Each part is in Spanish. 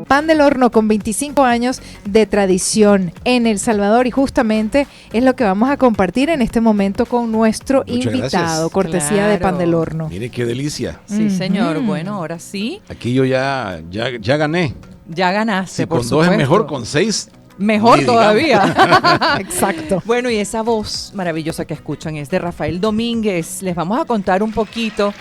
Pan del Horno con 25 años de tradición en El Salvador, y justamente es lo que vamos a compartir en este momento con nuestro Muchas invitado, gracias. cortesía de Pan del Horno. Mire qué delicia. Sí, señor. Bueno, ahora sí. Aquí yo ya gané. Ya ganaste, Si por con supuesto. dos es mejor, con 6. Mejor todavía. Exacto. Bueno, y esa voz maravillosa que escuchan es de Rafael Domínguez. Les vamos a contar un poquito,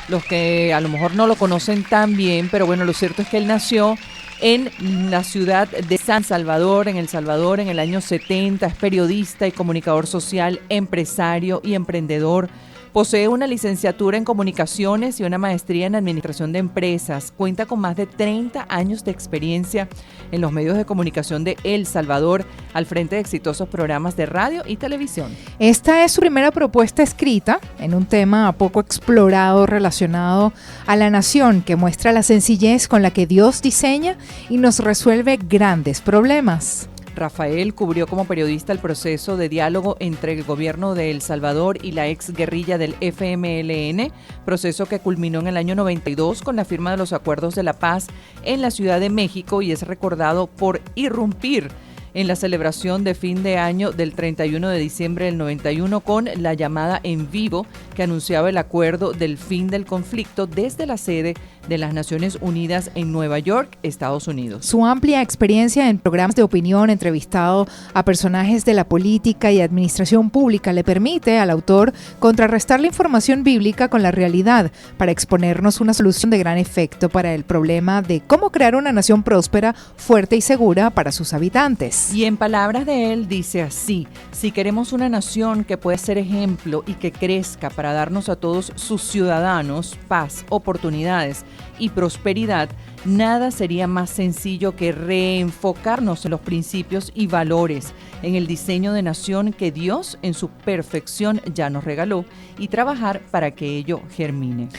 los que a lo mejor no lo conocen tan bien, pero bueno, lo cierto es que él nació en la ciudad de San Salvador, en El Salvador, en el año 70. Es periodista y comunicador social, empresario y emprendedor. Posee una licenciatura en comunicaciones y una maestría en administración de empresas. Cuenta con más de 30 años de experiencia en los medios de comunicación de El Salvador, al frente de exitosos programas de radio y televisión. Esta es su primera propuesta escrita en un tema poco explorado relacionado a la nación, que muestra la sencillez con la que Dios diseña y nos resuelve grandes problemas. Rafael cubrió como periodista el proceso de diálogo entre el gobierno de El Salvador y la ex guerrilla del FMLN, proceso que culminó en el año 92 con la firma de los Acuerdos de la Paz en la Ciudad de México, y es recordado por irrumpir en la celebración de fin de año del 31 de diciembre del 91 con la llamada en vivo que anunciaba el acuerdo del fin del conflicto desde la sede de las Naciones Unidas en Nueva York, Estados Unidos. Su amplia experiencia en programas de opinión, entrevistado a personajes de la política y administración pública, le permite al autor contrarrestar la información bíblica con la realidad para exponernos una solución de gran efecto para el problema de cómo crear una nación próspera, fuerte y segura para sus habitantes. Y en palabras de él dice así: si queremos una nación que pueda ser ejemplo y que crezca para darnos a todos sus ciudadanos paz, oportunidades y prosperidad, nada sería más sencillo que reenfocarnos en los principios y valores, en el diseño de nación que Dios en su perfección ya nos regaló, y trabajar para que ello germine.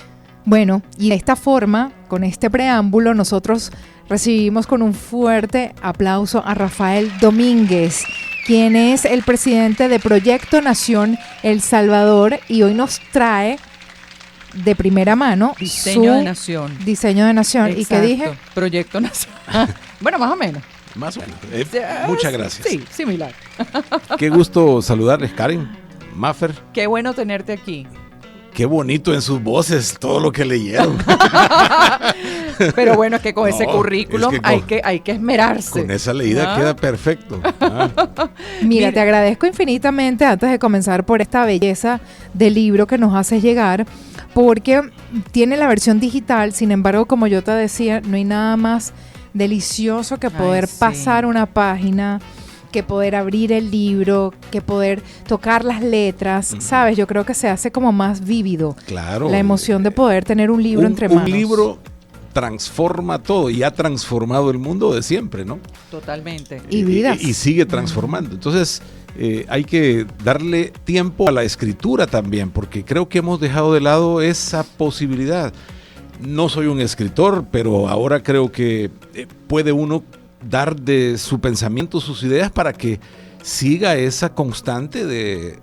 Bueno, y de esta forma, con este preámbulo, nosotros recibimos con un fuerte aplauso a Rafael Domínguez, quien es el presidente de Proyecto Nación El Salvador, y hoy nos trae de primera mano Diseño de Nación. Diseño de Nación. Exacto. ¿Y qué dije? Proyecto Nación. Bueno, más o menos. Más o menos. Muchas gracias. Sí, similar. Qué gusto saludarles, Karen, Maffer. Qué bueno tenerte aquí. Qué bonito en sus voces todo lo que leyeron. Pero bueno, es que con ese No, currículum es que hay que esmerarse. Con esa leída queda perfecto. Mira, te agradezco infinitamente, antes de comenzar, por esta belleza del libro que nos haces llegar, porque tiene la versión digital. Sin embargo, como yo te decía, no hay nada más delicioso que poder pasar una página, que poder abrir el libro, que poder tocar las letras, ¿sabes? Yo creo que se hace como más vívido. Claro. La emoción de poder tener un libro entre manos. Un libro transforma todo y ha transformado el mundo de siempre, ¿no? Totalmente. Y vidas. Y sigue transformando. Entonces, hay que darle tiempo a la escritura también, porque creo que hemos dejado de lado esa posibilidad. No soy un escritor, pero ahora creo que puede uno dar de su pensamiento, sus ideas, para que siga esa constante de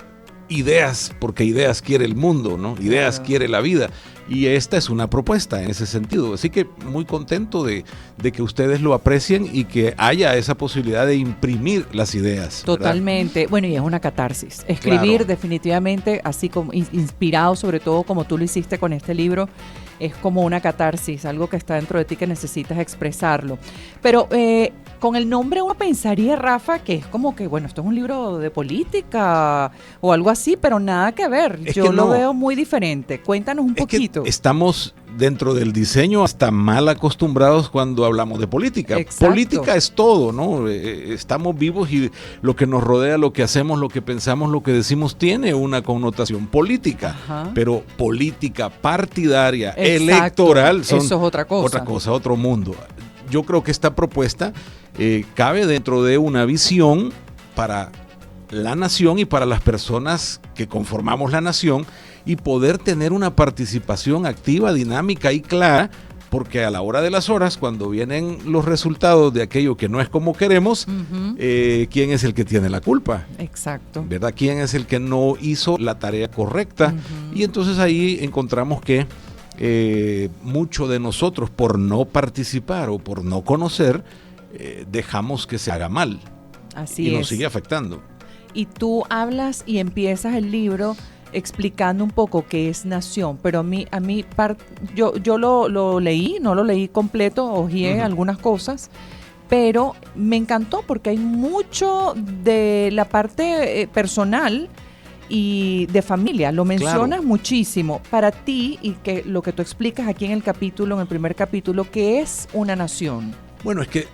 ideas, porque ideas quiere el mundo, ¿no? Ideas quiere la vida. Y esta es una propuesta en ese sentido. Así que muy contento de que ustedes lo aprecien y que haya esa posibilidad de imprimir las ideas. Totalmente. ¿Verdad? Bueno, y es una catarsis. Escribir, claro, definitivamente, así como inspirado, sobre todo como tú lo hiciste con este libro, es como una catarsis, algo que está dentro de ti que necesitas expresarlo. Pero con el nombre uno pensaría, Rafa, que es como que, bueno, esto es un libro de política o algo así, pero nada que ver. Yo lo veo muy diferente. Cuéntanos un poquito. Estamos dentro del diseño hasta mal acostumbrados cuando hablamos de política. Exacto. Política es todo, ¿no? Estamos vivos y lo que nos rodea, lo que hacemos, lo que pensamos, lo que decimos tiene una connotación política. Ajá. Pero política partidaria, exacto, electoral, son eso es otra cosa. Otra cosa, otro mundo. Yo creo que esta propuesta cabe dentro de una visión para la nación y para las personas que conformamos la nación, y poder tener una participación activa, dinámica y clara, porque a la hora de las horas, cuando vienen los resultados de aquello que no es como queremos, ¿quién es el que tiene la culpa? Exacto. ¿Verdad? ¿Quién es el que no hizo la tarea correcta? Y entonces ahí encontramos que mucho de nosotros por no participar o por no conocer, dejamos que se haga mal. Así y nos es. sigue afectando. Y tú hablas y empiezas el libro explicando un poco qué es nación, pero yo lo leí, no lo leí completo, hojeé algunas cosas, pero me encantó porque hay mucho de la parte personal y de familia, lo mencionas muchísimo. Para ti, y que lo que tú explicas aquí en el primer capítulo, ¿qué es una nación? Bueno, es que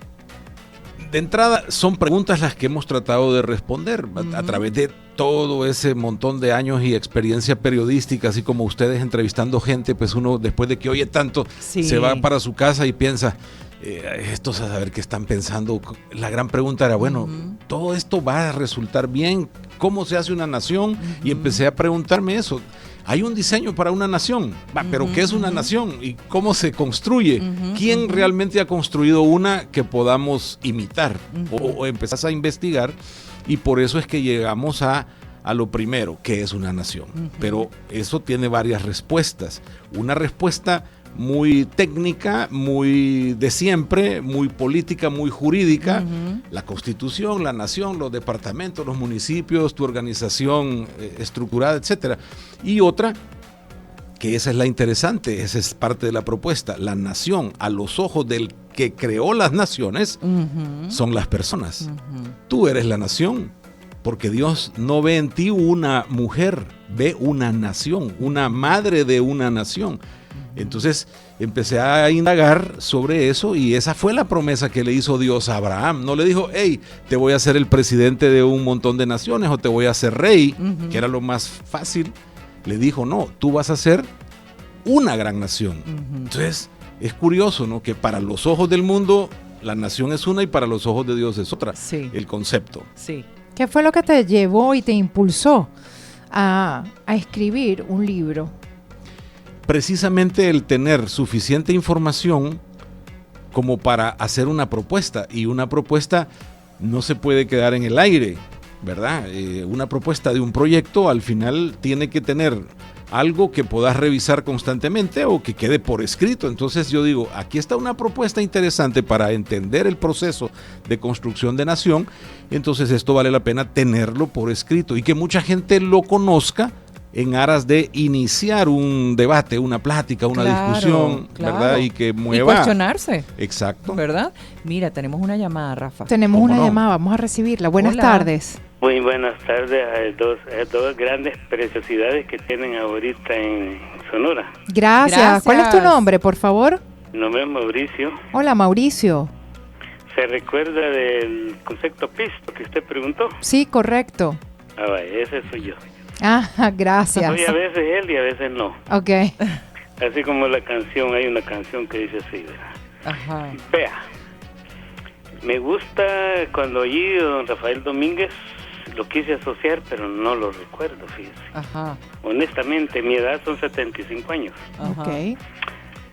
de entrada son preguntas las que hemos tratado de responder a través de todo ese montón de años y experiencia periodística, así como ustedes entrevistando gente, pues uno después de que oye tanto, se va para su casa y piensa, estos a saber qué están pensando. La gran pregunta era, bueno, ¿todo esto va a resultar bien? ¿Cómo se hace una nación? Y empecé a preguntarme eso. Hay un diseño para una nación, pero ¿qué es una nación? ¿Y cómo se construye? ¿Quién realmente ha construido una que podamos imitar? O empezás a investigar, y por eso es que llegamos a lo primero, ¿qué es una nación? Pero eso tiene varias respuestas. Una respuesta muy técnica, muy de siempre, muy política, muy jurídica, la Constitución, la nación, los departamentos, los municipios, tu organización estructurada, etcétera. Y otra, que esa es la interesante, esa es parte de la propuesta, la nación, a los ojos del que creó las naciones, son las personas. Tú eres la nación, porque Dios no ve en ti una mujer, ve una nación, una madre de una nación. Entonces empecé a indagar sobre eso, y esa fue la promesa que le hizo Dios a Abraham. No le dijo, hey, te voy a hacer el presidente de un montón de naciones o te voy a hacer rey, que era lo más fácil. Le dijo, no, tú vas a ser una gran nación. Entonces es curioso, ¿no?, que para los ojos del mundo la nación es una y para los ojos de Dios es otra, el concepto. Sí. ¿Qué fue lo que te llevó y te impulsó a escribir un libro? Precisamente el tener suficiente información como para hacer una propuesta, y una propuesta no se puede quedar en el aire, ¿verdad? Una propuesta de un proyecto al final tiene que tener algo que puedas revisar constantemente o que quede por escrito. Entonces yo digo, aquí está una propuesta interesante para entender el proceso de construcción de nación, entonces esto vale la pena tenerlo por escrito y que mucha gente lo conozca en aras de iniciar un debate, una plática, una discusión, ¿verdad? Y que mueva. Y cuestionarse. Exacto. ¿Verdad? Mira, tenemos una llamada, Rafa. Tenemos una llamada, vamos a recibirla. Buenas tardes. Muy buenas tardes a dos grandes preciosidades que tienen ahorita en Sonora. Gracias. ¿Cuál es tu nombre, por favor? Mi nombre es Mauricio. Hola, Mauricio. ¿Se recuerda del concepto pisto que usted preguntó? Sí, correcto. Ah, vaya, ese soy yo. Ah, gracias. Soy a veces él y a veces no. Ok. Así como la canción, hay una canción que dice así, ¿verdad? Ajá. Vea, me gusta cuando oí a don Rafael Domínguez, lo quise asociar, pero no lo recuerdo, fíjese. Ajá. Honestamente, mi edad son 75 años. Ajá. Ok.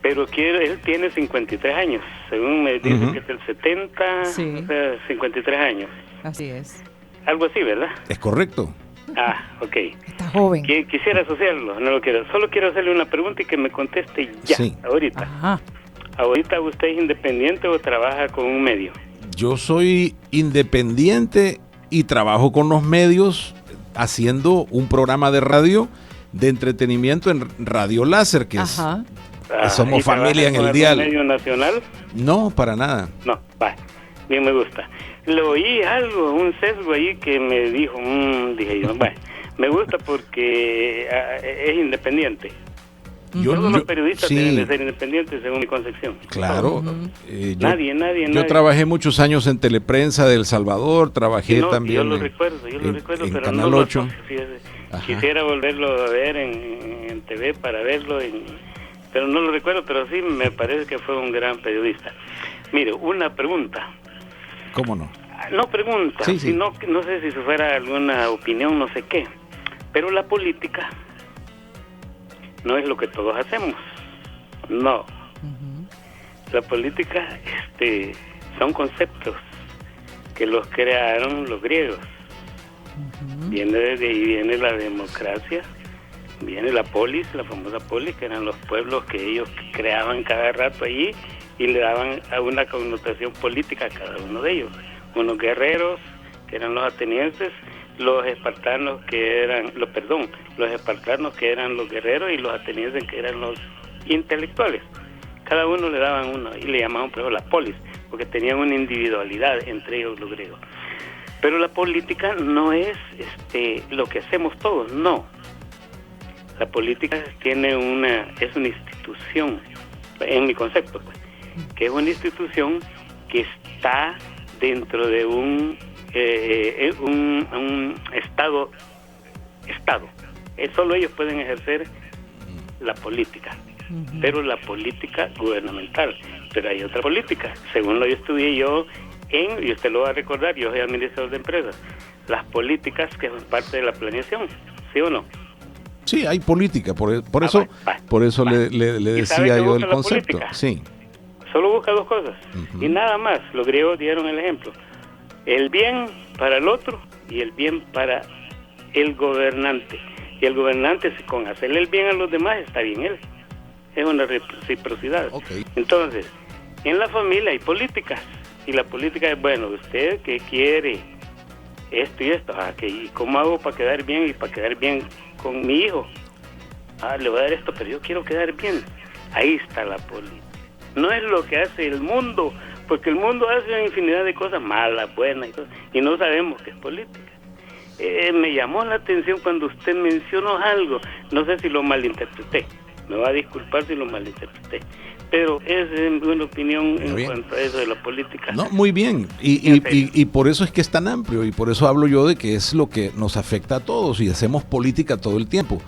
Pero él tiene 53 años, según me dice que es del 70, Sí. o sea, 53 años. Así es. Algo así, ¿verdad? Es correcto. Ah, ok. Está joven. Quisiera asociarlo, no lo quiero. Solo quiero hacerle una pregunta y que me conteste ya, Sí. ahorita. Ajá. ¿Ahorita usted es independiente o trabaja con un medio? Yo soy independiente y trabajo con los medios haciendo un programa de radio de entretenimiento en Radio Láser, que Ajá. somos ¿y familia en trabaja el con dial. algún medio nacional? No, para nada. No, va, bien me gusta. Le oí algo, un sesgo ahí que me dijo, dije yo, bueno, me gusta porque es independiente. Todos los periodistas sí, tienen que ser independientes según mi concepción. claro. Nadie. Yo trabajé muchos años en Teleprensa de El Salvador, trabajé también yo lo recuerdo, en pero Canal no 8. Quisiera volverlo a ver en TV para verlo, pero no lo recuerdo, pero sí me parece que fue un gran periodista. Mire, una pregunta. ¿Cómo no? No pregunta, Sí. sino que no sé si fuera alguna opinión, no sé qué, pero la política no es lo que todos hacemos, no. La política son conceptos que los crearon los griegos. Viene de ahí, viene la democracia, viene la polis, la famosa polis, que eran los pueblos que ellos creaban cada rato allí y le daban a una connotación política a cada uno de ellos. Unos guerreros, que eran los atenienses, los espartanos que eran, los espartanos que eran los guerreros y los atenienses que eran los intelectuales. Cada uno le daban uno y le llamaban por ejemplo la polis, porque tenían una individualidad entre ellos los griegos. Pero la política no es lo que hacemos todos, no. La política es una institución, en mi concepto, pues, que es una institución que está dentro de un estado. Solo ellos pueden ejercer la política, pero la política gubernamental. Pero hay otra política, según lo estudié yo y usted lo va a recordar, yo soy administrador de empresas, las políticas que son parte de la planeación, ¿sí o no? Sí, hay política, por eso le decía yo el concepto. Sí. Solo busca dos cosas, y nada más. Los griegos dieron el ejemplo: el bien para el otro y el bien para el gobernante. Y el gobernante, con hacerle el bien a los demás, está bien él. Es una reciprocidad. Okay. Entonces, en la familia hay políticas, y la política es, bueno, ¿usted qué quiere? Esto y esto. ¿Y cómo hago para quedar bien y para quedar bien con mi hijo? Le voy a dar esto, pero yo quiero quedar bien. Ahí está la política. No es lo que hace el mundo, porque el mundo hace una infinidad de cosas malas, buenas y no sabemos qué es política. Me llamó la atención cuando usted mencionó algo, no sé si lo malinterpreté, me va a disculpar si lo malinterpreté, pero es una opinión en cuanto a eso de la política. No, muy bien, y por eso es que es tan amplio, y por eso hablo yo de que es lo que nos afecta a todos, y hacemos política todo el tiempo.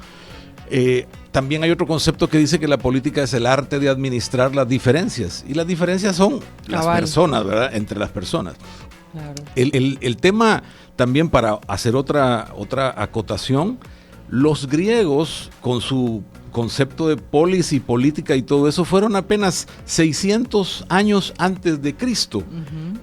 También hay otro concepto que dice que la política es el arte de administrar las diferencias, y las diferencias son las personas, ¿verdad? Entre las personas. Claro. El tema también, para hacer otra acotación, los griegos con su concepto de polis y política y todo eso fueron apenas 600 años antes de Cristo,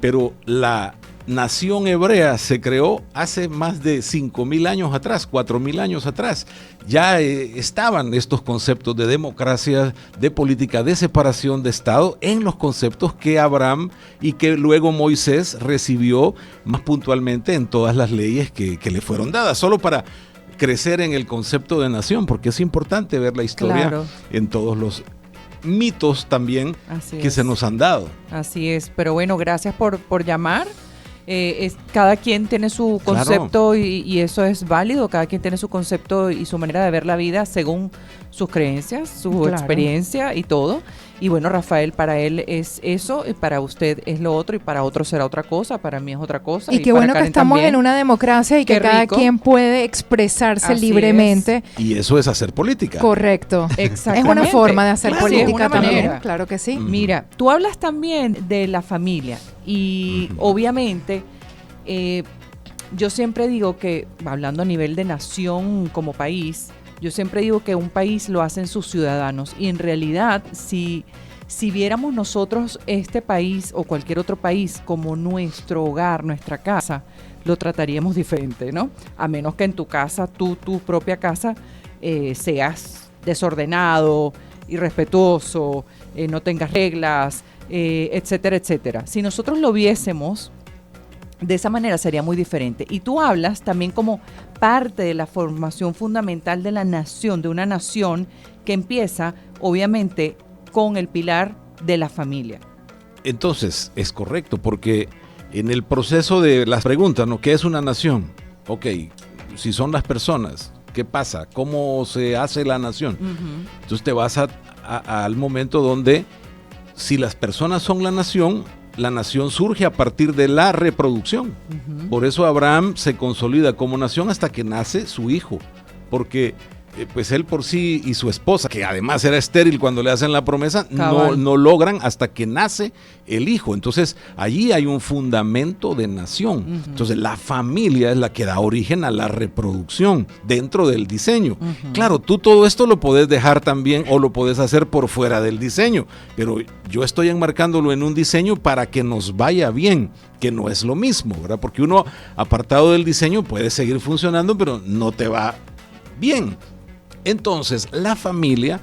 pero la nación hebrea se creó hace más de 5.000 años atrás, 4.000 años atrás. Ya estaban estos conceptos de democracia, de política, de separación de Estado en los conceptos que Abraham y que luego Moisés recibió más puntualmente en todas las leyes que le fueron dadas, solo para crecer en el concepto de nación, porque es importante ver la historia en todos los mitos también que se nos han dado. Así es, pero bueno, gracias por llamar. Cada quien tiene su concepto y eso es válido, cada quien tiene su concepto y su manera de ver la vida según sus creencias, su experiencia y todo. Y bueno, Rafael, para él es eso, y para usted es lo otro, y para otro será otra cosa, para mí es otra cosa. Y qué bueno que estamos en una democracia y que cada quien puede expresarse libremente. Y eso es hacer política. Correcto. Exactamente. Es una forma de hacer política también. Manera. Claro que sí. Mira, tú hablas también de la familia y obviamente yo siempre digo que, hablando a nivel de nación como país, yo siempre digo que un país lo hacen sus ciudadanos, y en realidad si viéramos nosotros este país o cualquier otro país como nuestro hogar, nuestra casa, lo trataríamos diferente, ¿no? A menos que en tu casa, tu propia casa, seas desordenado, irrespetuoso, no tengas reglas, etcétera, etcétera. Si nosotros lo viésemos de esa manera sería muy diferente. Y tú hablas también como parte de la formación fundamental de la nación, de una nación que empieza, obviamente, con el pilar de la familia. Entonces, es correcto, porque en el proceso de las preguntas, ¿no? ¿Qué es una nación? Ok, si son las personas, ¿qué pasa? ¿Cómo se hace la nación? Entonces te vas al momento donde, si las personas son la nación surge a partir de la reproducción. Por eso Abraham se consolida como nación hasta que nace su hijo, porque pues él por sí y su esposa, que además era estéril cuando le hacen la promesa, no logran hasta que nace el hijo. Entonces allí hay un fundamento de nación. Entonces la familia es la que da origen a la reproducción dentro del diseño. Claro, tú todo esto lo podés dejar también o lo podés hacer por fuera del diseño, pero yo estoy enmarcándolo en un diseño para que nos vaya bien, que no es lo mismo, ¿verdad? Porque uno apartado del diseño puede seguir funcionando, pero no te va bien. Entonces, la familia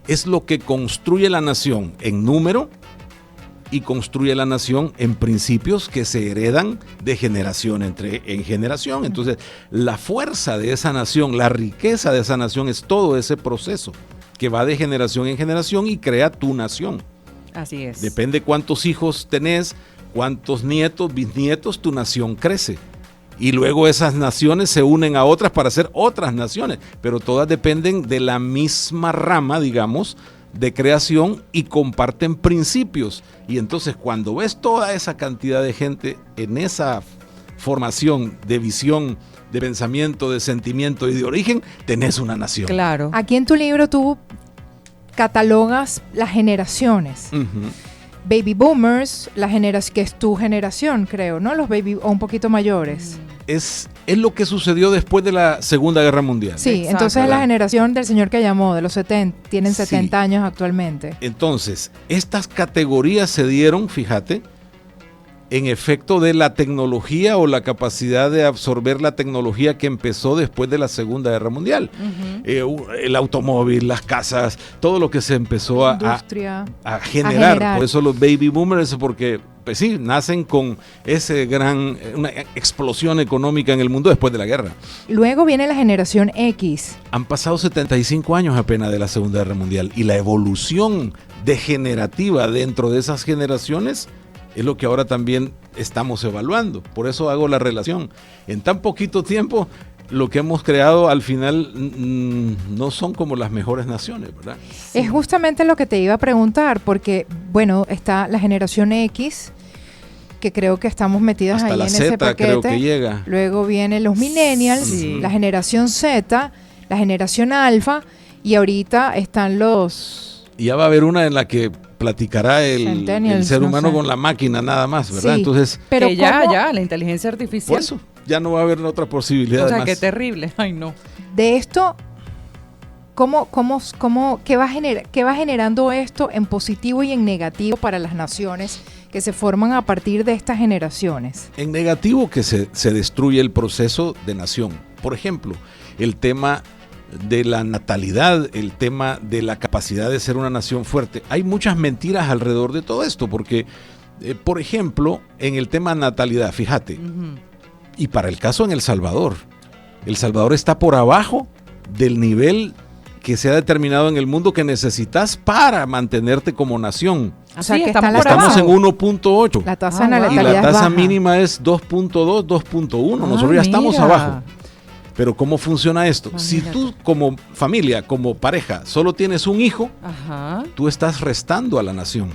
es lo que construye la nación en número y construye la nación en principios que se heredan de generación en generación. Entonces, la fuerza de esa nación, la riqueza de esa nación es todo ese proceso que va de generación en generación y crea tu nación. Así es. Depende cuántos hijos tenés, cuántos nietos, bisnietos, tu nación crece. Y luego esas naciones se unen a otras para hacer otras naciones, pero todas dependen de la misma rama, digamos, de creación y comparten principios. Y entonces cuando ves toda esa cantidad de gente en esa formación de visión, de pensamiento, de sentimiento y de origen, tenés una nación. Claro. Aquí en tu libro tú catalogas las generaciones. Baby boomers, la generación que es tu generación, creo, ¿no? Los baby o un poquito mayores. Es lo que sucedió después de la Segunda Guerra Mundial. Sí, Exacto. entonces la generación del señor que llamó, de los 70, tienen 70 años actualmente. Entonces, estas categorías se dieron, fíjate, en efecto de la tecnología o la capacidad de absorber la tecnología que empezó después de la Segunda Guerra Mundial. El automóvil, las casas, todo lo que se empezó a generar. Por eso los baby boomers, porque pues sí, nacen con una explosión económica en el mundo después de la guerra. Luego viene la generación X. Han pasado 75 años apenas de la Segunda Guerra Mundial y la evolución degenerativa dentro de esas generaciones es lo que ahora también estamos evaluando. Por eso hago la relación. En tan poquito tiempo, lo que hemos creado al final no son como las mejores naciones, ¿verdad? Sí. Es justamente lo que te iba a preguntar, porque, bueno, está la generación X, que creo que estamos metidas hasta ahí la en Z, ese paquete. creo que llega. Luego vienen los millennials, Sí. la generación Z, la generación alfa, y ahorita están los... Y ya va a haber una en la que platicará el ser humano no sé. con la máquina nada más, ¿verdad? Sí, Entonces, pero ¿cómo? ya, la inteligencia artificial. por eso, ya no va a haber otra posibilidad O sea, más. qué terrible. Ay, no. De esto, ¿qué va generando esto en positivo y en negativo para las naciones que se forman a partir de estas generaciones? En negativo, que se destruye el proceso de nación. Por ejemplo, el tema de la natalidad, el tema de la capacidad de ser una nación fuerte. Hay muchas mentiras alrededor de todo esto, porque, por ejemplo, en el tema natalidad, fíjate, y para el caso en El Salvador está por abajo del nivel que se ha determinado en el mundo que necesitas para mantenerte como nación. O sea, Sí, que estamos está la por Estamos tasa, en 1.8 la tasa de Ah, wow. y natalidad la es tasa baja. mínima es 2.2, 2.1. Nosotros ya estamos mira. abajo. Pero ¿cómo funciona esto? Si Imagínate. tú como familia, como pareja, solo tienes un hijo, Ajá. tú estás restando a la nación.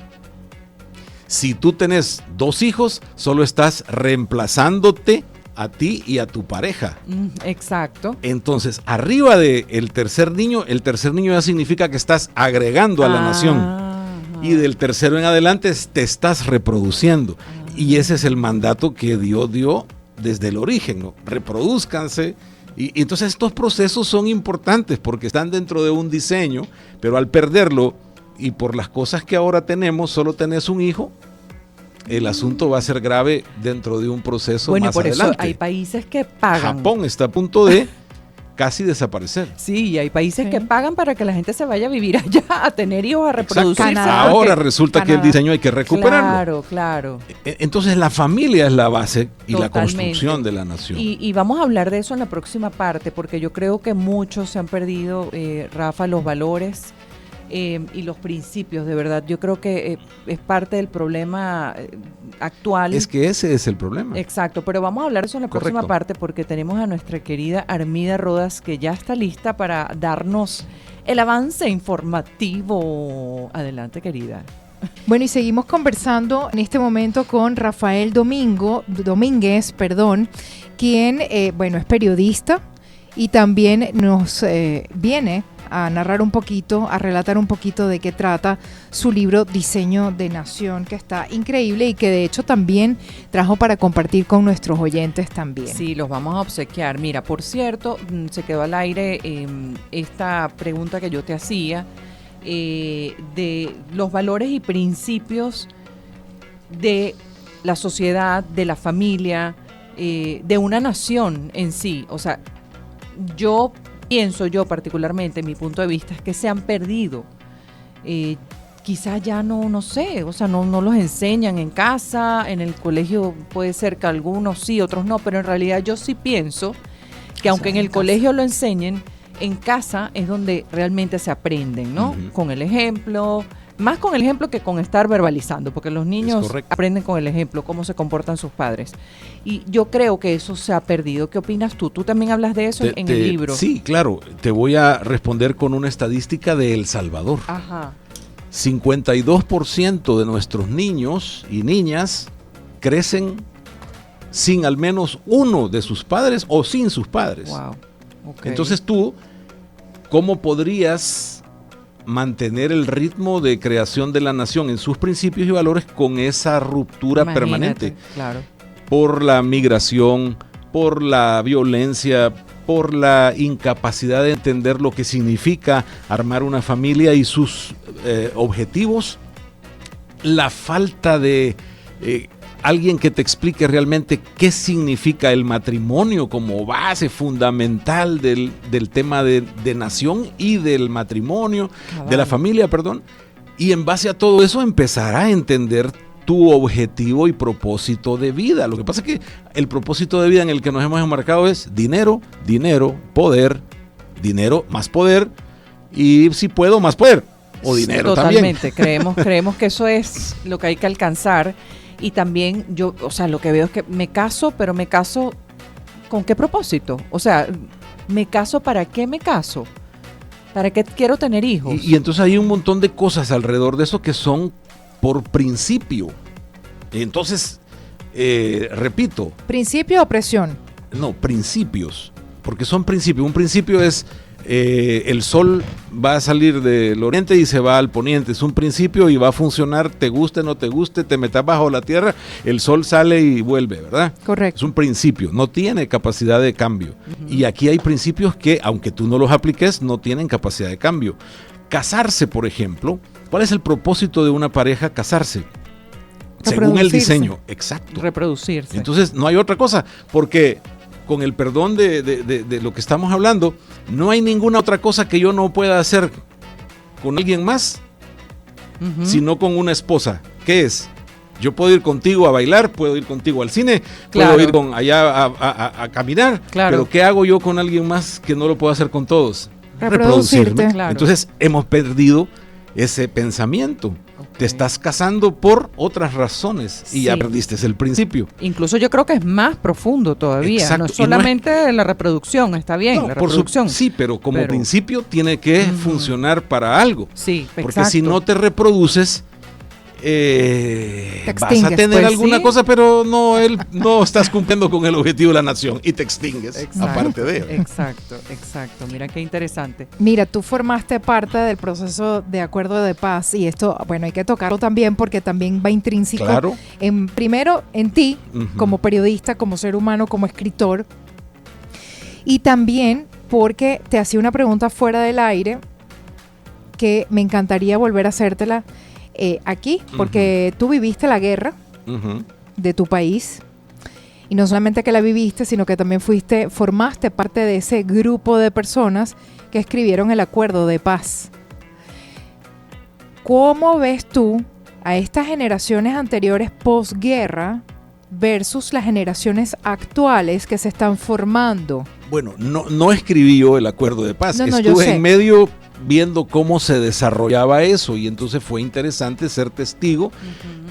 Si tú tenés 2 hijos, solo estás reemplazándote a ti y a tu pareja. Exacto. Entonces, arriba del tercer niño, el tercer niño ya significa que estás agregando a la nación. Ajá. Y del tercero en adelante te estás reproduciendo. Y ese es el mandato que Dios dio desde el origen, ¿no? Reprodúzcanse. Y entonces estos procesos son importantes porque están dentro de un diseño, pero al perderlo y por las cosas que ahora tenemos, solo tenés un hijo, el asunto va a ser grave dentro de un proceso Bueno, más por adelante. eso hay países que pagan. Japón está a punto de casi desaparecer. Sí, y hay países Sí. que pagan para que la gente se vaya a vivir allá, a tener hijos, a reproducirse. Canadá. Ahora porque- resulta que el Canadá. diseño hay que recuperarlo. Claro, claro. Entonces la familia es la base y la Totalmente. construcción de la nación. Y vamos a hablar de eso en la próxima parte, porque yo creo que muchos se han perdido, Rafa, los valores y los principios, de verdad. Yo creo que es parte del problema actual. Es que ese es el problema. Exacto, pero vamos a hablar de eso en la próxima Correcto. parte, porque tenemos a nuestra querida Armida Rodas, que ya está lista para darnos el avance informativo. Adelante, querida. Bueno, y seguimos conversando en este momento con Rafael Domínguez, quien, bueno, es periodista y también nos viene a narrar un poquito, a relatar un poquito de qué trata su libro Diseño de Nación, que está increíble y que de hecho también trajo para compartir con nuestros oyentes también. Sí, los vamos a obsequiar. Mira, por cierto, se quedó al aire esta pregunta que yo te hacía de los valores y principios de la sociedad, de la familia, de una nación en sí. O sea, yo pienso yo particularmente, mi punto de vista, es que se han perdido. Quizás ya no sé, o sea, no los enseñan en casa, en el colegio puede ser que algunos sí, otros no, pero en realidad yo sí pienso que aunque en el colegio lo enseñen, en casa es donde realmente se aprenden, ¿no? Con el ejemplo, más con el ejemplo que con estar verbalizando, porque los niños aprenden con el ejemplo, cómo se comportan sus padres. Y yo creo que eso se ha perdido. ¿Qué opinas tú? Tú también hablas de eso en el libro. Sí, claro. Te voy a responder con una estadística de El Salvador. Ajá. 52% de nuestros niños y niñas crecen sin al menos uno de sus padres o sin sus padres. Wow. Okay. Entonces tú, ¿cómo podrías mantener el ritmo de creación de la nación en sus principios y valores con esa ruptura permanente? Claro. Por la migración, por la violencia, por la incapacidad de entender lo que significa armar una familia y sus objetivos, la falta de alguien que te explique realmente qué significa el matrimonio como base fundamental del tema de nación y del matrimonio, de la familia, perdón, y en base a todo eso empezar a entender tu objetivo y propósito de vida. Lo que pasa es que el propósito de vida en el que nos hemos enmarcado es dinero, poder, dinero más poder y si puedo más poder o dinero totalmente. También. Creemos que eso es lo que hay que alcanzar y también yo, o sea, lo que veo es que me caso, pero me caso ¿con qué propósito? O sea, me caso, ¿para qué me caso? ¿Para qué quiero tener hijos? Y entonces hay un montón de cosas alrededor de eso que son por principio. Entonces, repito. ¿Principio o presión? No, principios. Porque son principios. Un principio es el sol va a salir del oriente y se va al poniente. Es un principio y va a funcionar, te guste, no te guste, te metas bajo la tierra, el sol sale y vuelve, ¿verdad? Correcto. Es un principio, no tiene capacidad de cambio. Y aquí hay principios que, aunque tú no los apliques, no tienen capacidad de cambio. Casarse, por ejemplo. ¿Cuál es el propósito de una pareja? Casarse. Según el diseño. Exacto. Reproducirse. Entonces no hay otra cosa, porque con el perdón de lo que estamos hablando, no hay ninguna otra cosa que yo no pueda hacer con alguien más, sino con una esposa. ¿Qué es? Yo puedo ir contigo a bailar, puedo ir contigo al cine, puedo ir con allá a caminar, pero ¿qué hago yo con alguien más que no lo puedo hacer con todos? Reproducirme. Claro. Entonces hemos perdido ese pensamiento. Te estás casando por otras razones y ya perdiste el principio. Incluso yo creo que es más profundo todavía. Exacto. No es solamente la reproducción, está bien, la reproducción. Sí, pero como principio tiene que funcionar para algo. Sí, porque si no te reproduces, vas a tener pues alguna cosa, pero no estás cumpliendo con el objetivo de la nación y te extingues, aparte de ello. Exacto. Mira qué interesante. Mira, tú formaste parte del proceso de acuerdo de paz y esto, bueno, hay que tocarlo también porque también va intrínseco primero en ti, como periodista, como ser humano, como escritor, y también porque te hacía una pregunta fuera del aire que me encantaría volver a hacértela aquí, porque tú viviste la guerra de tu país y no solamente que la viviste, sino que también formaste parte de ese grupo de personas que escribieron el acuerdo de paz. ¿Cómo ves tú a estas generaciones anteriores posguerra versus las generaciones actuales que se están formando? Bueno, no escribí yo el acuerdo de paz, yo estuve sé. en medio viendo cómo se desarrollaba eso y entonces fue interesante ser testigo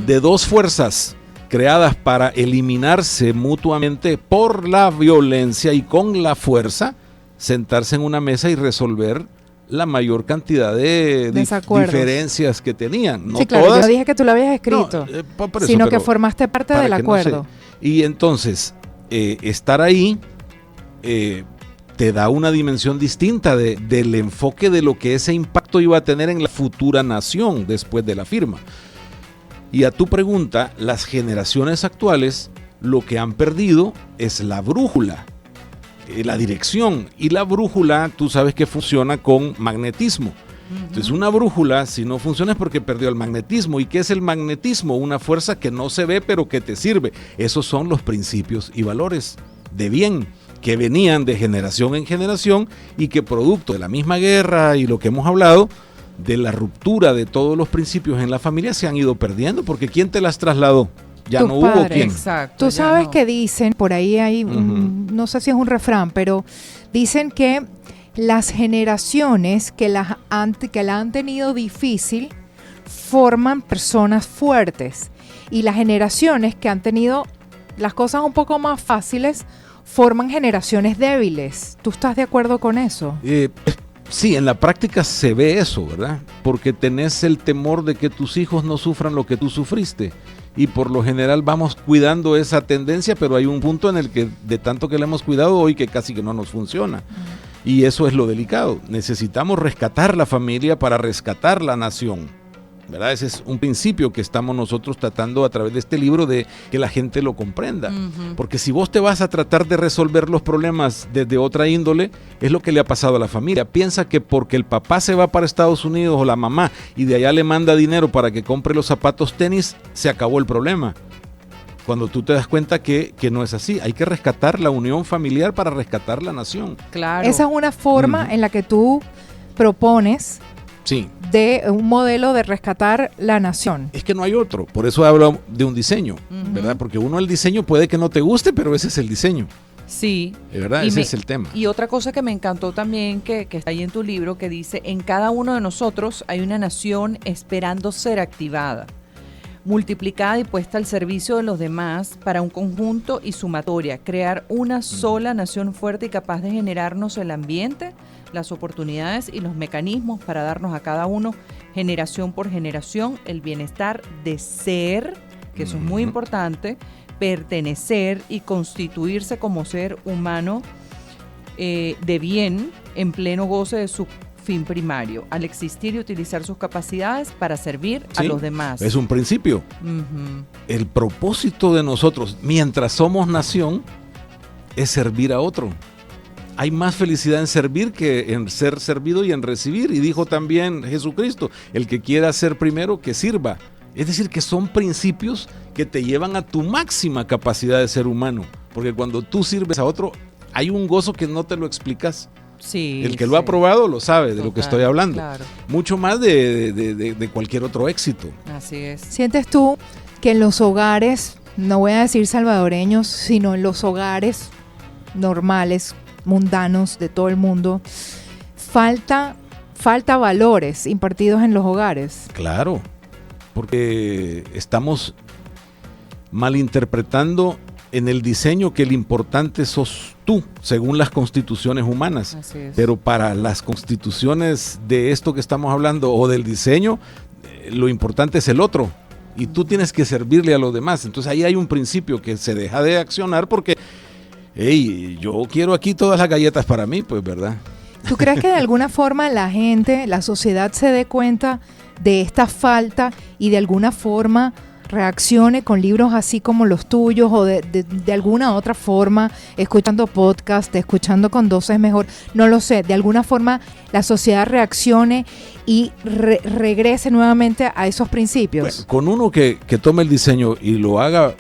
de dos fuerzas creadas para eliminarse mutuamente por la violencia y con la fuerza, sentarse en una mesa y resolver la mayor cantidad de diferencias que tenían. No sí, claro, todas. yo dije que tú lo habías escrito, sino que formaste parte del acuerdo. No y entonces, estar ahí te da una dimensión distinta del enfoque de lo que ese impacto iba a tener en la futura nación después de la firma. Y a tu pregunta, las generaciones actuales lo que han perdido es la brújula, la dirección. Y la brújula, tú sabes que funciona con magnetismo. Entonces una brújula, si no funciona es porque perdió el magnetismo. ¿Y qué es el magnetismo? Una fuerza que no se ve pero que te sirve. Esos son los principios y valores de bien que venían de generación en generación y que producto de la misma guerra y lo que hemos hablado, de la ruptura de todos los principios en la familia, se han ido perdiendo, porque ¿quién te las trasladó? Ya Tus no hubo padres. quien. Exacto. Tú ya sabes no. que dicen, por ahí hay, no sé si es un refrán, pero dicen que las generaciones que la han tenido difícil forman personas fuertes, y las generaciones que han tenido las cosas un poco más fáciles forman generaciones débiles. ¿Tú estás de acuerdo con eso? Sí, en la práctica se ve eso, ¿verdad? Porque tenés el temor de que tus hijos no sufran lo que tú sufriste. Y por lo general vamos cuidando esa tendencia, pero hay un punto en el que de tanto que la hemos cuidado hoy que casi que no nos funciona. Y eso es lo delicado. Necesitamos rescatar la familia para rescatar la nación, ¿verdad? Ese es un principio que estamos nosotros tratando a través de este libro de que la gente lo comprenda. Porque si vos te vas a tratar de resolver los problemas desde otra índole, es lo que le ha pasado a la familia. Piensa que porque el papá se va para Estados Unidos o la mamá y de allá le manda dinero para que compre los zapatos tenis, se acabó el problema. Cuando tú te das cuenta que no es así, hay que rescatar la unión familiar para rescatar la nación. Claro. Esa es una forma en la que tú propones Sí. de un modelo de rescatar la nación. Es que no hay otro, por eso hablo de un diseño, ¿verdad? Porque el diseño puede que no te guste, pero ese es el diseño, Sí. ¿verdad? Ese es el tema. Y otra cosa que me encantó también, que está ahí en tu libro, que dice, en cada uno de nosotros hay una nación esperando ser activada, multiplicada y puesta al servicio de los demás para un conjunto y sumatoria, crear una sola nación fuerte y capaz de generarnos el ambiente, las oportunidades y los mecanismos para darnos a cada uno, generación por generación, el bienestar de ser, que eso es muy importante, pertenecer y constituirse como ser humano de bien en pleno goce de su fin primario, al existir y utilizar sus capacidades para servir a Sí, los demás. es un principio. El propósito de nosotros, mientras somos nación, es servir a otro. Hay más felicidad en servir que en ser servido y en recibir. Y dijo también Jesucristo, el que quiera ser primero, que sirva. Es decir, que son principios que te llevan a tu máxima capacidad de ser humano. Porque cuando tú sirves a otro, hay un gozo que no te lo explicas. Sí, El que lo ha probado lo sabe de lo que Total, estoy hablando. claro. Mucho más de cualquier otro éxito. Así es. ¿Sientes tú que en los hogares, no voy a decir salvadoreños, sino en los hogares normales, mundanos de todo el mundo, falta valores impartidos en los hogares? Claro, porque estamos malinterpretando en el diseño que el importante sos tú, según las constituciones humanas. Así es. Pero para las constituciones de esto que estamos hablando o del diseño, lo importante es el otro. Y tú tienes que servirle a los demás. Entonces ahí hay un principio que se deja de accionar porque, hey, yo quiero aquí todas las galletas para mí, pues, ¿verdad? ¿Tú crees que de alguna forma la gente, la sociedad se dé cuenta de esta falta y de alguna forma reaccione con libros así como los tuyos o de alguna otra forma, escuchando podcast, escuchando Con 12 es mejor, no lo sé, de alguna forma la sociedad reaccione y regrese nuevamente a esos principios? Bueno, con uno que tome el diseño y lo haga,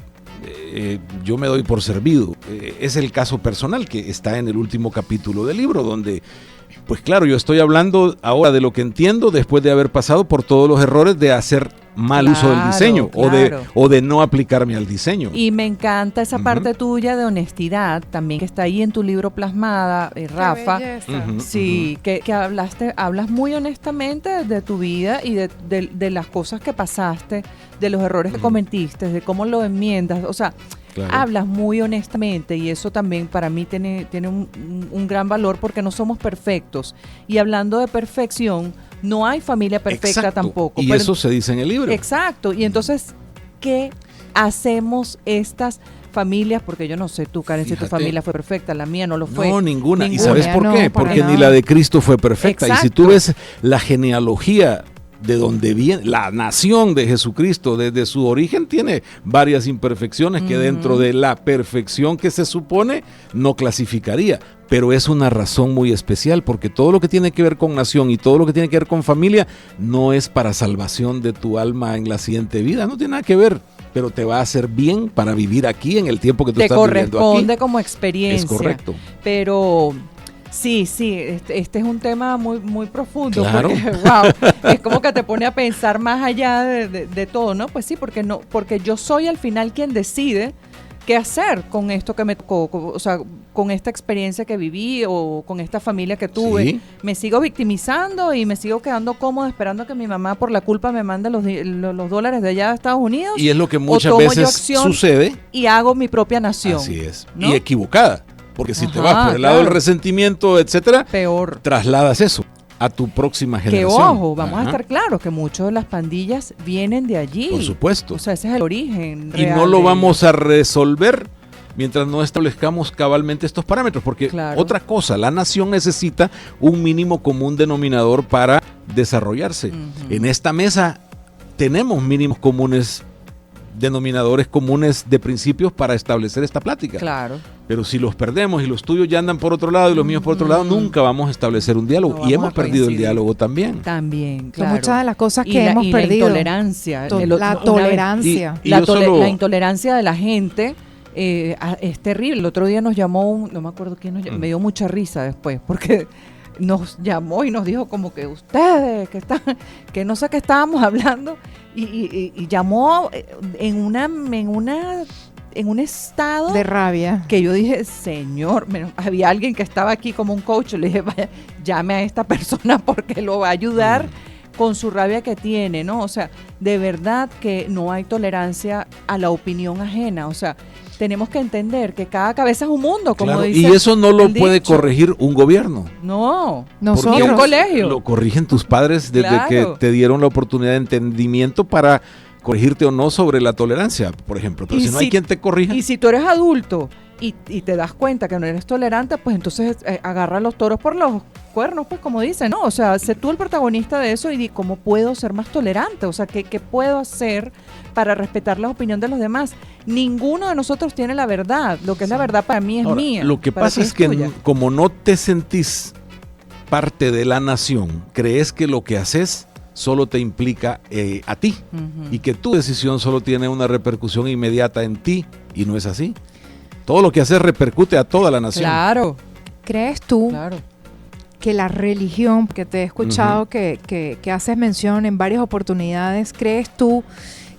yo me doy por servido. Es el caso personal que está en el último capítulo del libro, donde, pues claro, yo estoy hablando ahora de lo que entiendo después de haber pasado por todos los errores de hacer mal uso del diseño claro. o de no aplicarme al diseño. Y me encanta esa parte tuya de honestidad también que está ahí en tu libro plasmada, Rafa. Sí, que hablas muy honestamente de tu vida y de las cosas que pasaste, de los errores que cometiste, de cómo lo enmiendas, o sea, Claro. hablas muy honestamente y eso también para mí tiene un gran valor porque no somos perfectos. Y hablando de perfección, no hay familia perfecta Exacto. tampoco. Y pero eso se dice en el libro. Exacto. Y entonces, ¿qué hacemos estas familias? Porque yo no sé tú, Karen, si tu Fíjate. familia fue perfecta, la mía no lo fue. No, ninguna. ¿Y Ninguna. sabes por No, qué? para Porque ni nada. la de Cristo fue perfecta. Y si Exacto. tú ves la genealogía de donde viene la nación de Jesucristo, desde su origen tiene varias imperfecciones que dentro de la perfección que se supone no clasificaría, pero es una razón muy especial porque todo lo que tiene que ver con nación y todo lo que tiene que ver con familia no es para salvación de tu alma en la siguiente vida, no tiene nada que ver. pero te va a hacer bien para vivir aquí en el tiempo que tú te estás viviendo aquí. Te corresponde como experiencia. Es correcto. Pero sí, este es un tema muy, muy profundo. Claro. Porque, wow, es como que te pone a pensar más allá de todo, ¿no? Pues sí, porque yo soy al final quien decide qué hacer con esto que me tocó, o sea, con esta experiencia que viví o con esta familia que tuve. Sí. Me sigo victimizando y me sigo quedando cómoda esperando que mi mamá por la culpa me mande los dólares de allá de Estados Unidos. Y es lo que muchas tomo yo veces acción sucede. y hago mi propia nación. Así es. ¿no? Y equivocada. Porque si te Ajá, vas por el lado del resentimiento, etcétera, peor. trasladas eso a tu próxima Que generación. ojo, vamos a estar claros que muchos de las pandillas vienen de allí. Por supuesto. O sea, ese es el origen Y real no lo de- vamos a resolver mientras no establezcamos cabalmente estos parámetros, porque Claro. otra cosa, la nación necesita un mínimo común denominador para desarrollarse. Ujú. En esta mesa tenemos mínimos comunes, denominadores comunes de principios para establecer esta plática. Claro. Pero si los perdemos y los tuyos ya andan por otro lado y los míos por otro lado, nunca vamos a establecer un diálogo. No Y vamos hemos a perdido el coincidir. diálogo también. También, Son claro. muchas de las cosas Y que hemos la perdido. intolerancia. To- El- la una vez- tolerancia. Y yo solo- la intolerancia de la gente es terrible. El otro día nos llamó no me acuerdo quién nos llamó, me dio mucha risa después, porque nos llamó y nos dijo como que ustedes, que no sé qué estábamos hablando, y llamó en un estado De rabia. que yo dije, señor, había alguien que estaba aquí como un coach, le dije, vaya, llame a esta persona porque lo va a ayudar con su rabia que tiene, ¿no? O sea, de verdad que no hay tolerancia a la opinión ajena, o sea, tenemos que entender que cada cabeza es un mundo, como Claro, dice y eso no lo el puede dicho. corregir un gobierno. No, Nosotros. ni un colegio. Lo corrigen tus padres desde Claro. que te dieron la oportunidad de entendimiento para corregirte o no sobre la tolerancia, por ejemplo. Pero Y si no si- hay quien te corrija, Y si tú eres adulto y te das cuenta que no eres tolerante, pues entonces agarra los toros por los cuernos, pues como dicen, ¿no? O sea, sé tú el protagonista de eso y di cómo puedo ser más tolerante, o sea, ¿qué puedo hacer para respetar la opinión de los demás? Ninguno de nosotros tiene la verdad, lo que es la verdad para mí es ahora, mía. lo que para pasa ti es que tuya. como no te sentís parte de la nación, crees que lo que haces solo te implica a ti Ujú. y que tu decisión solo tiene una repercusión inmediata en ti, y no es así. Todo lo que haces repercute a toda la nación. Claro, ¿Crees tú claro. que la religión, que te he escuchado que haces mención en varias oportunidades, crees tú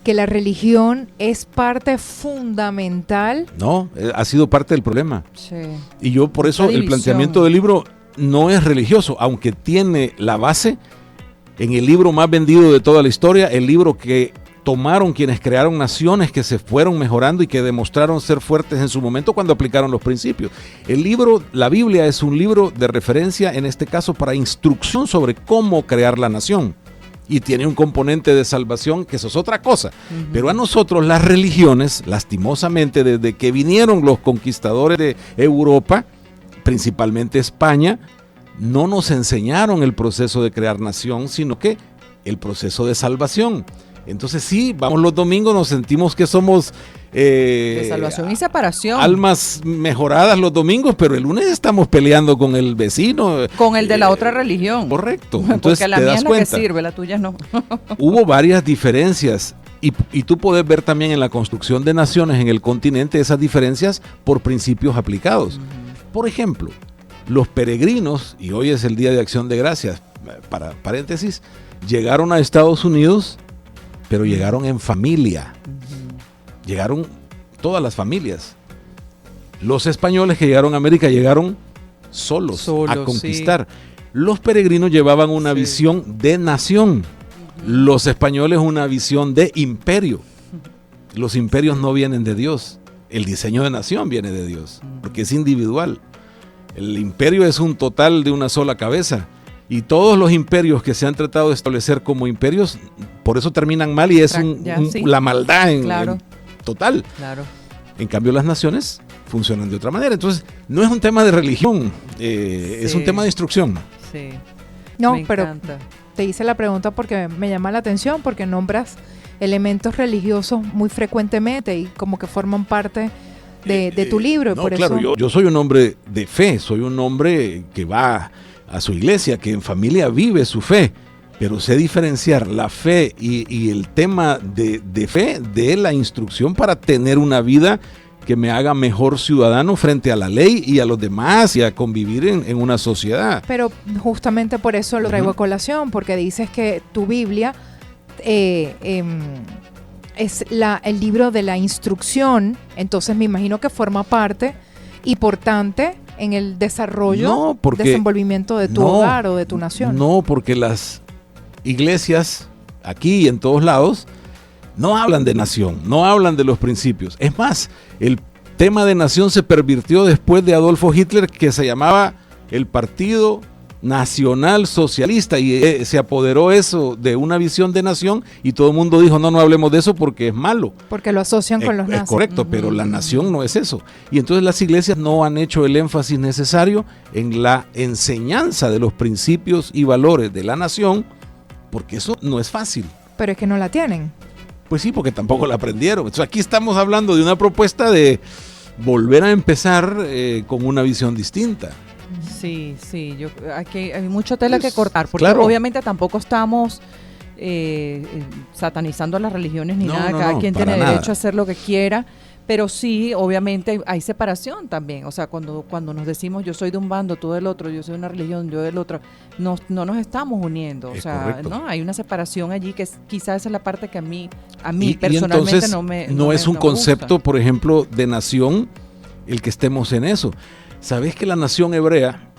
que la religión es parte fundamental? No, ha sido parte del problema. Sí. Y yo por eso Esa el división. planteamiento del libro no es religioso, aunque tiene la base en el libro más vendido de toda la historia, el libro que tomaron quienes crearon naciones que se fueron mejorando y que demostraron ser fuertes en su momento cuando aplicaron los principios. El libro, la Biblia, es un libro de referencia, en este caso para instrucción sobre cómo crear la nación. Y tiene un componente de salvación, que eso es otra cosa. Pero a nosotros las religiones, lastimosamente, desde que vinieron los conquistadores de Europa, principalmente España, no nos enseñaron el proceso de crear nación, sino que el proceso de salvación. Entonces sí, vamos los domingos, nos sentimos que somos De salvación y separación. almas mejoradas los domingos, pero el lunes estamos peleando con el vecino. Con el de la otra religión. Correcto. Porque Entonces la te mía das es la que cuenta. sirve, la tuya no. Hubo varias diferencias y tú puedes ver también en la construcción de naciones en el continente esas diferencias por principios aplicados. Por ejemplo, los peregrinos, y hoy es el Día de Acción de Gracias, para paréntesis, llegaron a Estados Unidos, pero llegaron en familia. Llegaron todas las familias. Los españoles que llegaron a América llegaron solos a conquistar. Los peregrinos llevaban una visión de nación. Los españoles una visión de imperio. Los imperios no vienen de Dios. El diseño de nación viene de Dios, porque es individual. El imperio es un total de una sola cabeza. Y todos los imperios que se han tratado de establecer como imperios, por eso terminan mal y es Sí. la maldad en total. Claro. En cambio, las naciones funcionan de otra manera. Entonces, no es un tema de religión, es un tema de instrucción. Sí. No, Me pero encanta. te hice la pregunta porque me llama la atención, porque nombras elementos religiosos muy frecuentemente y como que forman parte de tu libro. Y No, por claro, eso yo soy un hombre de fe, soy un hombre que va a su iglesia, que en familia vive su fe. pero sé diferenciar la fe y el tema de fe de la instrucción para tener una vida que me haga mejor ciudadano frente a la ley y a los demás y a convivir en una sociedad. Pero justamente por eso lo traigo a colación, porque dices que tu Biblia es el libro de la instrucción, entonces me imagino que forma parte importante en el desarrollo, desenvolvimiento de tu hogar o de tu nación. No, porque las iglesias aquí y en todos lados no hablan de nación, no hablan de los principios. Es más, el tema de nación se pervirtió después de Adolfo Hitler, que se llamaba el Partido Nacional Socialista, y se apoderó eso de una visión de nación y todo el mundo dijo, no hablemos de eso porque es malo. Porque lo asocian con los nazis. Es correcto, pero la nación no es eso. Y entonces las iglesias no han hecho el énfasis necesario en la enseñanza de los principios y valores de la nación, porque eso no es fácil. Pero es que no la tienen. Pues sí, porque tampoco la aprendieron. Entonces aquí estamos hablando de una propuesta de volver a empezar con una visión distinta. Sí, aquí hay mucha tela que cortar, porque obviamente tampoco estamos satanizando las religiones ni nada, cada quien tiene derecho a hacer lo que quiera, pero sí, obviamente hay separación también, o sea, cuando nos decimos yo soy de un bando, tú del otro, yo soy de una religión, yo del otro, no nos estamos uniendo, o sea, correcto. ¿no? Hay una separación allí que quizás esa es la parte que a mí personalmente entonces, no es un me concepto, gusta. por ejemplo, de nación, el que estemos en eso. ¿Sabés que la nación hebrea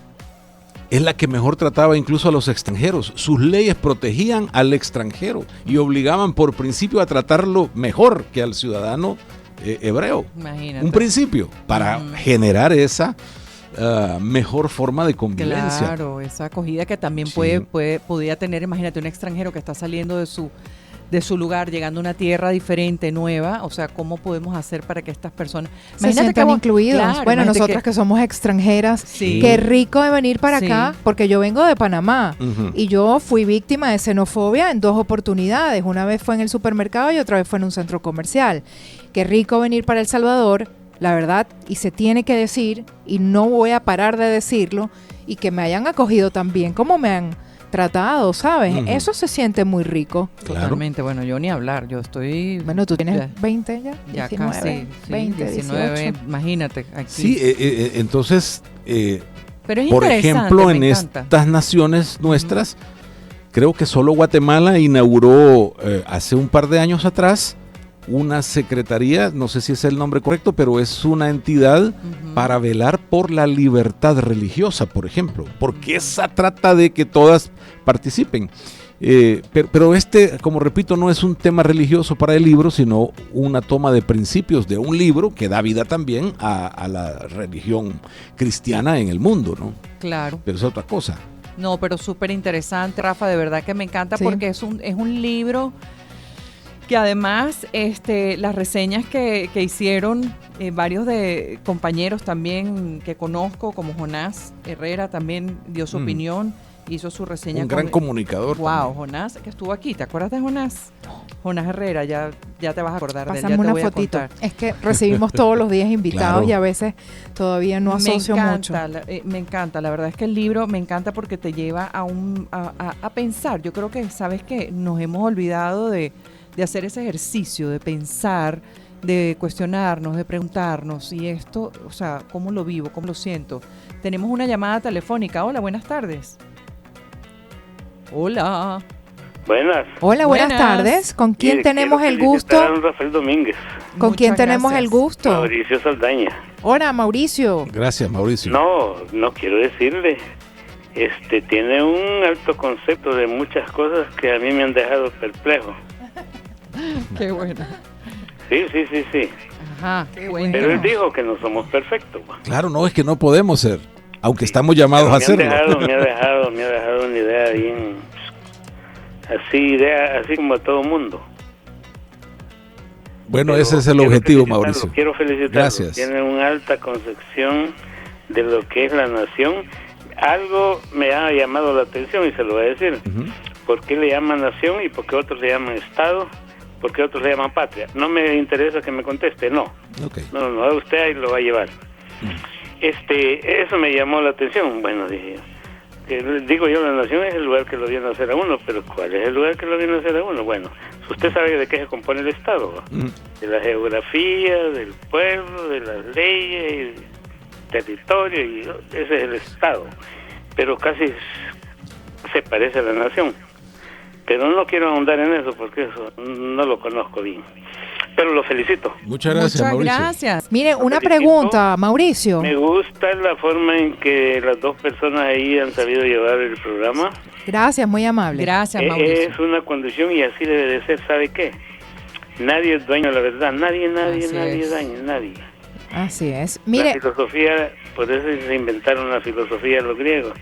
es la que mejor trataba incluso a los extranjeros? Sus leyes protegían al extranjero y obligaban por principio a tratarlo mejor que al ciudadano hebreo. Imagínate. Un principio para generar esa mejor forma de convivencia. Claro, esa acogida que también podía tener, imagínate, un extranjero que está saliendo de su lugar, llegando a una tierra diferente, nueva, o sea, ¿cómo podemos hacer para que estas personas se sientan incluidos? Claro, bueno, nosotras que somos extranjeras, qué rico de venir para acá, porque yo vengo de Panamá y yo fui víctima de xenofobia en 2 oportunidades. Una vez fue en el supermercado y otra vez fue en un centro comercial. Qué rico venir para El Salvador, la verdad, y se tiene que decir, y no voy a parar de decirlo, y que me hayan acogido tan bien como me han tratado, ¿sabes? Eso se siente muy rico. Totalmente, bueno, yo ni hablar, yo estoy... Bueno, tú tienes 20 ya, ya 19, casi, 20, 19, 18. Imagínate. Aquí. Sí, entonces, pero es por ejemplo, en encanta. estas naciones nuestras, creo que solo Guatemala inauguró hace un par de años atrás una secretaría, no sé si es el nombre correcto, pero es una entidad para velar por la libertad religiosa, por ejemplo, porque esa trata de que todas participen. Pero como repito, no es un tema religioso para el libro, sino una toma de principios de un libro que da vida también a la religión cristiana en el mundo, ¿no? Claro. Pero es otra cosa. No, pero súper interesante, Rafa, de verdad que me encanta porque es un libro que además las reseñas que hicieron varios de compañeros también que conozco, como Jonás Herrera también dio su opinión, hizo su reseña. Un gran comunicador. Wow, también. Jonás, que estuvo aquí, ¿te acuerdas de Jonás? Jonás Herrera, ya te vas a acordar de él, ya te una voy fotito. a contar. Es que recibimos todos los días invitados y a veces todavía no asocio mucho. Me encanta, la verdad es que el libro me encanta porque te lleva a pensar. Yo creo que, ¿sabes qué? Nos hemos olvidado de hacer ese ejercicio, de pensar, de cuestionarnos, de preguntarnos, y esto, o sea, ¿cómo lo vivo? ¿Cómo lo siento? Tenemos una llamada telefónica. Hola, buenas tardes. Hola. Buenas. Hola, buenas tardes. ¿Con quién tenemos el gusto? A don Rafael Domínguez. ¿Con quién tenemos el gusto? Mauricio Saldaña. Hola, Mauricio. Gracias, Mauricio. No quiero decirle. Tiene un alto concepto de muchas cosas que a mí me han dejado perplejo. Qué bueno. Sí. Ajá, qué bueno. Pero él dijo que no somos perfectos. Claro, no, es que no podemos ser, aunque estamos llamados a hacerlo. Me ha dejado una idea bien, así como a todo mundo. Bueno, Pero ese es el objetivo, Mauricio. Quiero felicitarlo. Gracias. Tiene una alta concepción de lo que es la nación. Algo me ha llamado la atención y se lo voy a decir. ¿Por qué le llaman nación y por qué otros le llaman Estado? ¿Por qué otros le llaman patria? No me interesa que me conteste, no. Okay. No, usted ahí lo va a llevar. Eso me llamó la atención. Bueno, dije yo, que digo yo, la nación es el lugar que lo vio nacer a uno, pero ¿cuál es el lugar que lo vio nacer a uno? Bueno, usted sabe de qué se compone el Estado, ¿no? De la geografía, del pueblo, de las leyes, territorio, y ese es el Estado, pero casi se parece a la nación, pero no quiero ahondar en eso porque eso no lo conozco bien, pero lo felicito. Muchas gracias, Muchas Mauricio. gracias. Mire, Lo una felicito. pregunta, Mauricio. Me gusta la forma en que las dos personas ahí han sabido llevar el programa. Gracias, muy amable. Gracias, Mauricio. Es una condición y así debe de ser. ¿Sabe qué? Nadie es dueño de la verdad, nadie Así es. daña, nadie. Así es. La Mire, filosofía, por eso se inventaron la filosofía los griegos,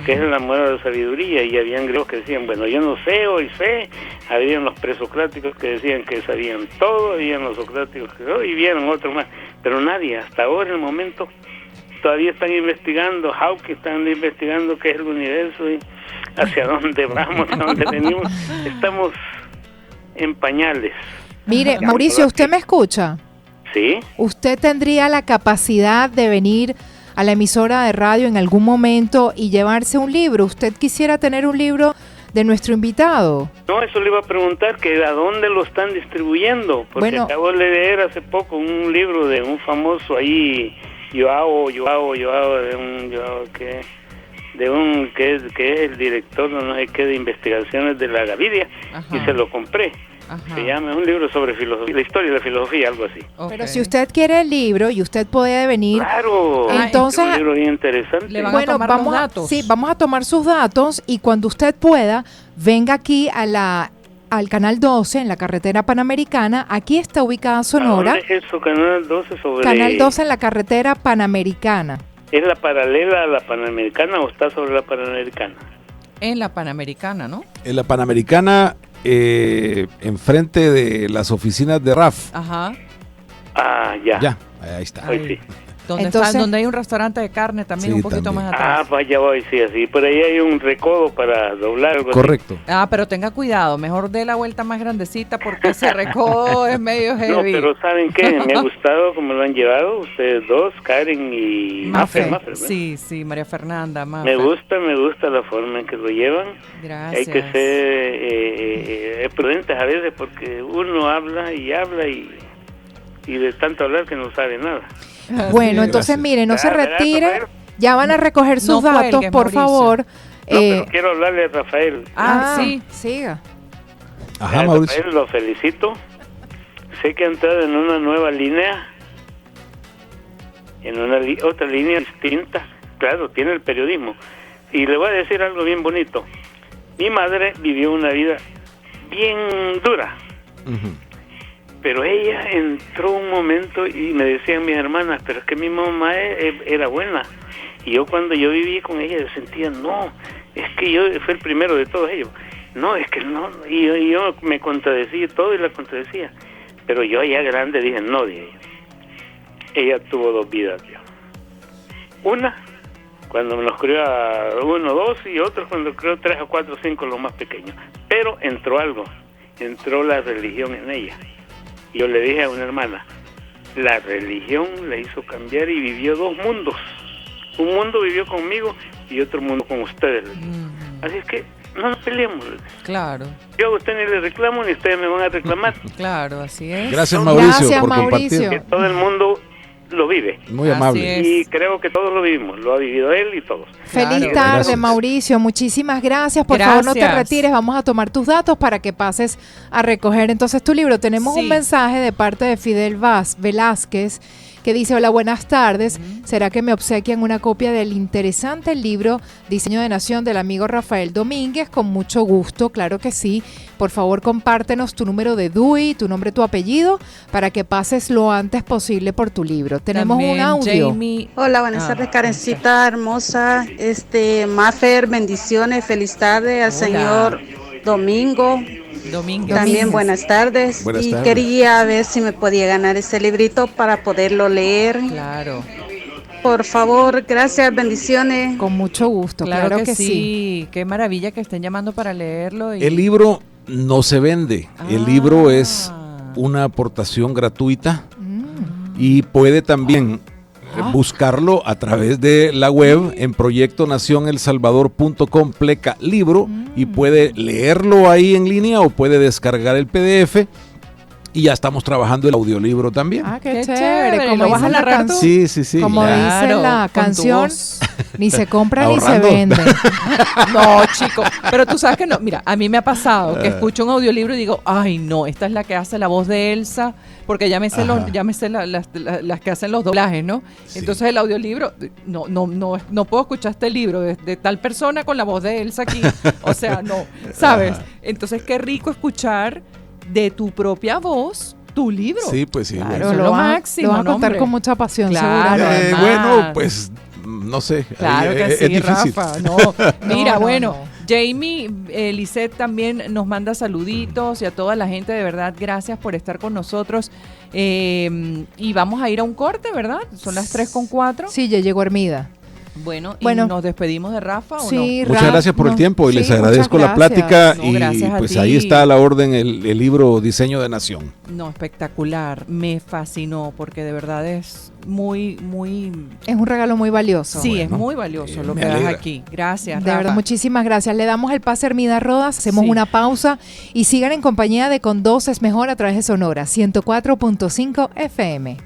que es la moda de sabiduría, y habían griegos que decían, bueno, yo no sé, hoy sé, habían los presocráticos que decían que sabían todo, habían los socráticos que y vieron otros más, pero nadie, hasta ahora en el momento, todavía están investigando, Hawking están investigando qué es el universo y hacia dónde vamos, hacia dónde venimos, estamos en pañales. mire, Mauricio, ¿usted me escucha? ¿Sí? ¿Usted tendría la capacidad de venir a la emisora de radio en algún momento y llevarse un libro? ¿Usted quisiera tener un libro de nuestro invitado? No, eso le iba a preguntar, que a dónde lo están distribuyendo, porque Bueno. acabo de leer hace poco un libro de un famoso ahí, Joao, que es el director, no sé qué, de investigaciones de la Gavidia, Ajá. y se lo compré. Ajá. Se llama, es un libro sobre filosofía, la historia de la filosofía, algo así. Ok. Pero si usted quiere el libro y usted puede venir, Claro, Entonces- es un libro bien interesante. Le van a tomar los datos. Sí, vamos a tomar sus datos y cuando usted pueda, venga aquí al Canal 12 en la carretera Panamericana. Aquí está ubicada Sonora. ¿A dónde es eso, Canal 12 sobre...? Canal 12 en la carretera Panamericana. ¿Es la paralela a la Panamericana o está sobre la Panamericana? En la Panamericana, ¿no? En la Panamericana, enfrente de las oficinas de RAF. Ajá. Ah, ya. Ya, ahí está. Pues sí. Entonces- Donde hay un restaurante de carne también, Sí, un poquito también. más Ah, atrás. vaya voy, sí, así. Por ahí hay un recodo para doblar algo así. Correcto. Pero tenga cuidado, mejor dé la vuelta más grandecita porque ese recodo es medio No, heavy. pero ¿saben qué? Me ha gustado cómo lo han llevado ustedes dos, Karen y Maffer. Maffer, ¿no? Sí, María Fernanda, Maffer. Me gusta la forma en que lo llevan. Gracias. Hay que ser prudentes a veces porque uno habla y de tanto hablar que no sabe nada. Bueno, entonces Gracias. mire, no se ¿Verdad, retire. Rafael? Ya van a recoger sus No datos, cuelgue, por Mauricio. favor. No, pero quiero hablarle a Rafael. Sí. Siga. Ajá, Mauricio. Rafael, lo felicito. Sé que ha entrado en una nueva línea, en una otra línea distinta. Claro, tiene el periodismo. Y le voy a decir algo bien bonito. Mi madre vivió una vida bien dura, Ujú. pero ella entró un momento y me decían mis hermanas, pero es que mi mamá era buena. Y yo cuando yo viví con ella sentía, no, es que yo fui el primero de todos ellos. No, es que no. Y yo me contradecía todo y la contradecía. Pero yo ya grande dije, no, de ella. Ella tuvo dos vidas, tío. Una, cuando me los crió a 1, 2, y otro cuando crió 3 a 4, 5, los más pequeños. Pero entró algo, entró la religión en ella. Y yo le dije a una hermana, la religión la hizo cambiar y vivió dos mundos. Un mundo vivió conmigo y otro mundo con ustedes. Así es que no nos peleemos. Claro, Yo a usted ni le reclamo ni ustedes me van a reclamar. claro, así es. Gracias, Mauricio, Gracias, por Mauricio. compartir. Que todo el mundo lo vive. Muy Así amable. es. Y creo que todos lo vivimos. Lo ha vivido él y todos. Feliz Claro. tarde, Gracias. Mauricio. Muchísimas gracias. Por favor, no te Gracias. retires. Vamos a tomar tus datos para que pases a recoger entonces tu libro. Tenemos Sí. un mensaje de parte de Fidel Velázquez que dice: hola, buenas tardes. ¿Será que me obsequian una copia del interesante libro Diseño de Nación del amigo Rafael Domínguez? Con mucho gusto, claro que sí. Por favor, compártenos tu número de DUI, tu nombre, tu apellido, para que pases lo antes posible por tu libro. Tenemos También un audio. Jamie. Hola, buenas tardes, Karencita hermosa. Maffer, bendiciones, feliz tarde al Hola. señor Domingo. Domínguez. También buenas tardes. Buenas y tardes. quería ver si me podía ganar ese librito para poderlo leer. Claro, Por favor, gracias, bendiciones. Con mucho gusto, claro que sí. Qué maravilla que estén llamando para leerlo. Y... El libro no se vende. El libro es Ah. una aportación gratuita y puede también buscarlo a través de la web en proyectonacionelsalvador.com /libro y puede leerlo ahí en línea o puede descargar el PDF. Y ya estamos trabajando el audiolibro también. Ah, Qué qué chévere. chévere. Como ¿Lo vas a dice la narrar tú? canción. Sí. Como dice la con tu canción, voz. ni se compra ni se Ahorrando. vende. No, chico, pero tú sabes que no. Mira, a mí me ha pasado que escucho un audiolibro y digo, ay, no, esta es la que hace la voz de Elsa, porque ya me sé, las que hacen los doblajes, ¿no? Sí. Entonces el audiolibro, no puedo escuchar este libro de tal persona con la voz de Elsa aquí. O sea, no, ¿sabes? Entonces qué rico escuchar de tu propia voz tu libro. Sí, pues sí. Claro, bueno. eso es lo máximo, Lo vas a ¿no, contar hombre? con mucha pasión, Claro. seguramente. además. Bueno, pues no sé. Claro que es sí, difícil. Rafa. No, mira, No, bueno, no. Jamie, Lisette también nos manda saluditos y a toda la gente, de verdad, gracias por estar con nosotros. Y vamos a ir a un corte, ¿verdad? Son las 3:04. Sí, ya llegó Hermida. Bueno, Bueno. ¿y nos despedimos de Rafa o Sí, Muchas gracias por el tiempo y sí, les agradezco muchas la gracias. plática No, y gracias a pues ti. ahí está a la orden el libro Diseño de Nación. no? No, espectacular. Me fascinó porque de verdad es muy, muy... Es un regalo muy valioso. Sí, es bueno, muy valioso lo me que das alegra. aquí. Gracias, De Rafa. verdad, muchísimas gracias. Le damos el pase a Hermida Rodas, hacemos Sí. una pausa y sigan en compañía de Con Dos es Mejor a través de Sonora 104.5 FM.